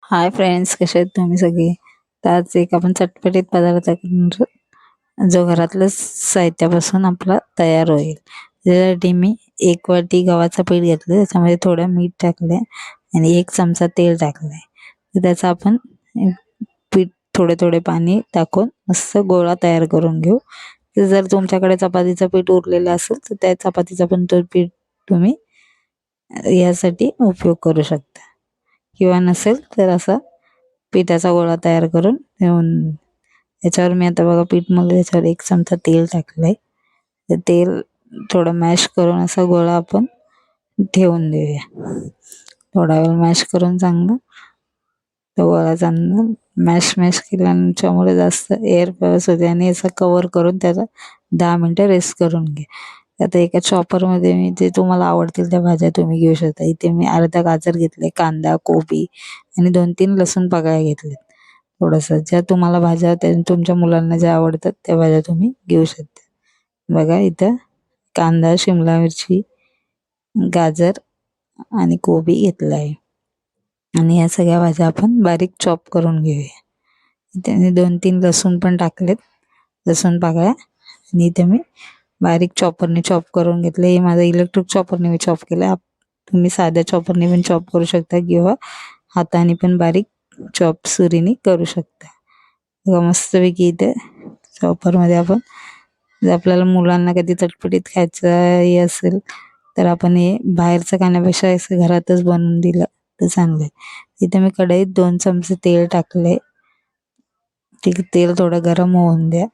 Hi friends, कसे आहेत तुम्ही सगळे? तर आज एक आपण चटपटीत पदार्थ करणार, जो घरातल्या साहित्यापासून आपला तयार होईल. त्याच्यासाठी मी 1 वाटी गव्हाचं पीठ घेतलं, त्याच्यामध्ये थोडं मीठ टाकलं आणि 1 चमचा तेल टाकलंय. तर त्याचं आपण पीठ थोडे थोडे पाणी टाकून मस्त गोळा तयार करून घेऊ. तर जर तुमच्याकडे चपातीचं पीठ उरलेलं असेल तर त्या चपातीचं पण तो पीठ तुम्ही यासाठी उपयोग करू शकता, किंवा नसेल तर असा पिठाचा गोळा तयार करून घेऊन याच्यावर मी आता बघा पीठ मग याच्यावर 1 चमचा तेल टाकलंय. ते तेल थोडं मॅश करून असा गोळा आपण ठेवून देऊया. थोडा वेळ मॅश करून चांगलं तो गोळा चांगला मॅश केल्याच्यामुळे जास्त एअर पास होते आणि असं कवर करून त्याला 10 मिनटं रेस्ट करून घे. आता एका चॉपरमध्ये मी जे तुम्हाला आवडतील त्या भाज्या तुम्ही घेऊ शकता. इथे मी अर्धा गाजर घेतले, कांदा, कोबी आणि 2-3 लसूण पाकळ्या घेतल्यात. थोडंसं ज्या तुम्हाला भाज्या तुमच्या मुलांना ज्या आवडतात त्या भाज्या तुम्ही घेऊ शकता. बघा इथं कांदा, शिमला मिरची, गाजर आणि कोबी घेतला आहे आणि या सगळ्या भाज्या आपण बारीक चॉप करून घेऊया. त्याने 2-3 लसूण पण टाकलेत, लसूण पाकळ्या, आणि इथे मी बारीक चॉपरने चॉप करून घेतले. हे माझं इलेक्ट्रिक चॉपरने मी चॉप केलं. तुम्ही साध्या चॉपरने पण चॉप करू शकता किंवा हाताने पण बारीक चॉप सुरीने करू शकता. बघा मस्तपैकी इथे चॉपरमध्ये आपण जर आपल्याला मुलांना कधी चटपटीत खायचं हे असेल तर आपण हे बाहेरचं खाण्यापेक्षा असं घरातच बनवून दिलं तर चांगलं आहे. इथे मी कढईत 2 चमचे तेल टाकले. तेल थोडं गरम होऊन द्या.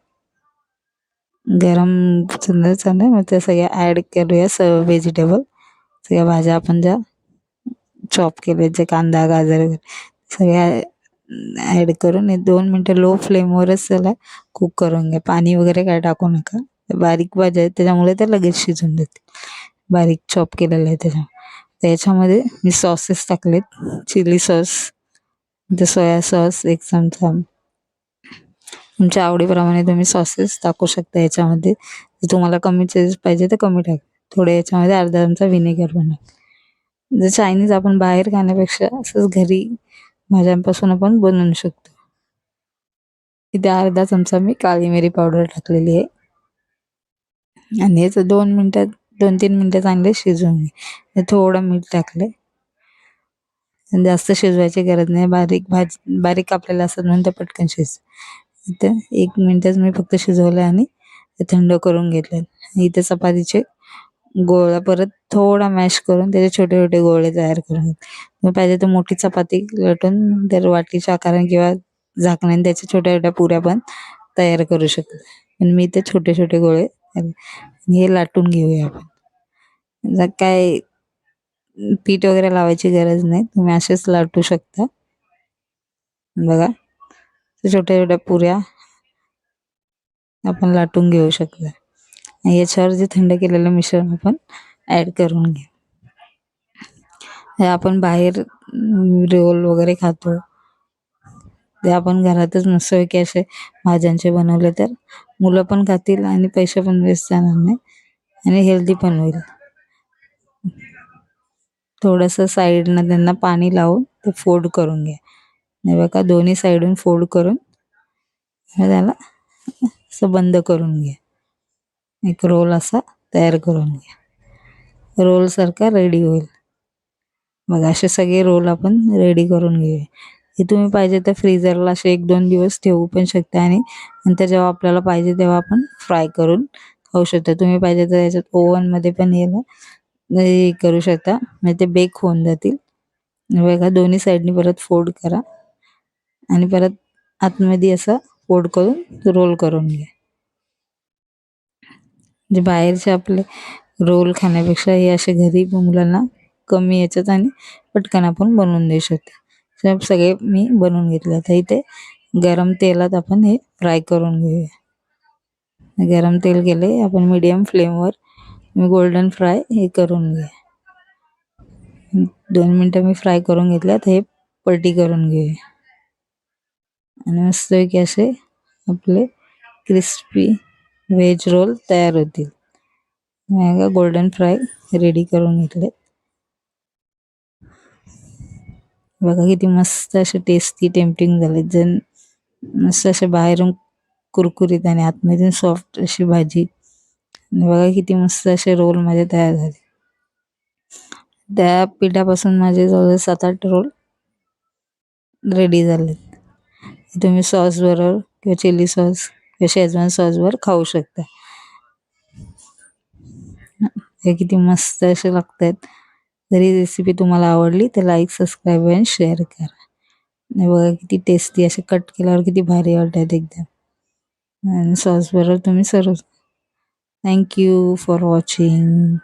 गरम चांगलं मग ते सगळ्या ॲड करूया व्हेजिटेबल. सगळ्या भाज्या आपण ज्या चॉप केले, जे कांदा, गाजर वगैरे सगळ्या ॲड करून 2 मिनटं लो फ्लेमवरच त्याला कुक करून घ्या. पाणी वगैरे काय टाकू नका. बारीक भाज्या आहेत त्याच्यामुळे त्या लगेच शिजून जातील. बारीक चॉप केलेलं आहे त्याच्यामुळे. त्याच्यामध्ये मी सॉसेस टाकलेत. चिली सॉस, सोया सॉस 1 चमचा. तुमच्या आवडीप्रमाणे तुम्ही सॉसेस टाकू शकता याच्यामध्ये. जर तुम्हाला कमी चीज पाहिजे तर कमी टाका. थोडे याच्यामध्ये अर्धा चमचा व्हिनेगर पण टाका. जर चायनीज आपण बाहेर खाण्यापेक्षा असंच घरी भाज्यांपासून आपण बनवू शकतो. इथे अर्धा चमचा मी काळी मिरी पावडर टाकलेली आहे आणि याचं 2-3 मिनटं चांगले शिजवून घे. थोडं मीठ टाकले. जास्त शिजवायची गरज नाही. बारीक कापलेलं असतात म्हणून ते पटकन शिजतं. इथं 1 मिनिटच मी फक्त शिजवलं आणि ते थंड करून घेतलं. इथे चपातीचे गोळा परत थोडा मॅश करून त्याचे छोटे छोटे गोळे तयार करून घेतले. मग पाहिजे तर मोठी चपाती लाटून तर वाटीच्या आकाराने किंवा झाकणाने त्याच्या छोट्या छोट्या पुऱ्या पण तयार करू शकतो. पण मी ते छोटे छोटे गोळे हे लाटून घेऊया आपण. काय पीठ वगैरे लावायची गरज नाही, तुम्ही असेच लाटू शकता. बघा छोट्या छोट्या पुऱ्या आपण लाटून घेऊ शकता. याच्यावर जे थंड केलेलं मिश्रण आपण ॲड करून घेऊ. हे आपण बाहेर रोल वगैरे खातो, ते आपण घरातच मस्तपैकी असे भाज्यांचे बनवले तर मुलं पण खातील आणि पैसे पण वेस्ट जाणार नाही आणि हेल्दी पण होईल. थोडंसं साईडनं त्यांना पाणी लावून ते फोल्ड करून घ्या. नाही बघा दोन्ही साईडून फोल्ड करून त्याला असं बंद करून घ्या. एक रोल असा तयार करून घ्या. रोलसारखा रेडी होईल. मग असे सगळे रोल आपण रेडी करून घेऊया. हे तुम्ही पाहिजे तर फ्रीजरला असे 1-2 दिवस ठेवू पण शकता आणि नंतर जेव्हा आपल्याला पाहिजे तेव्हा आपण फ्राय करून खाऊ शकता. तुम्ही पाहिजे तर याच्यात ओव्हनमध्ये पण याला हे करू शकता, म्हणजे ते बेक होऊन जातील. बघा दोन्ही साईडनी परत फोल्ड करा आणि परत आतमध्ये असं फोल्ड करून रोल करून घ्या. जे बाहेरचे आपले रोल खाण्यापेक्षा हे असे घरी मुलांना कमी याच्यात आणि पटकन आपण बनवून देऊ शकतो. सगळे मी बनवून घेतले. आता इथे गरम तेलात आपण हे फ्राय करून घेऊया. गरम तेल गेले आपण मीडियम फ्लेमवर गोल्डन फ्राय हे करून घ्या. 2 मिनटं मी फ्राय करून घेतले. आता हे पलटी करून घेऊया आणि मस्तपैकी असे आपले क्रिस्पी व्हेज रोल तयार होतील. गोल्डन फ्राय रेडी करून घेतले. बघा किती मस्त असे टेस्टी टेम्पटिंग झाले. जण मस्त असे बाहेरून कुरकुरीत आणि आतमधून सॉफ्ट अशी भाजी. आणि बघा किती मस्त असे रोल माझे तयार झाले. त्या पिठापासून माझे जवळजवळ 7-8 रोल रेडी झालेत. तुम्ही सॉस बरोबर किंवा चिली सॉस किंवा शेजवान सॉसवर खाऊ शकता. हे किती मस्त असे लागतात. जर ही रेसिपी तुम्हाला आवडली तर लाईक, सबस्क्राईब आणि शेअर करा. आणि बघा किती टेस्टी असे कट केल्यावर किती भारी वाटतात एकदम. आणि सॉस बरोबर तुम्ही सर्व. Thank you for watching.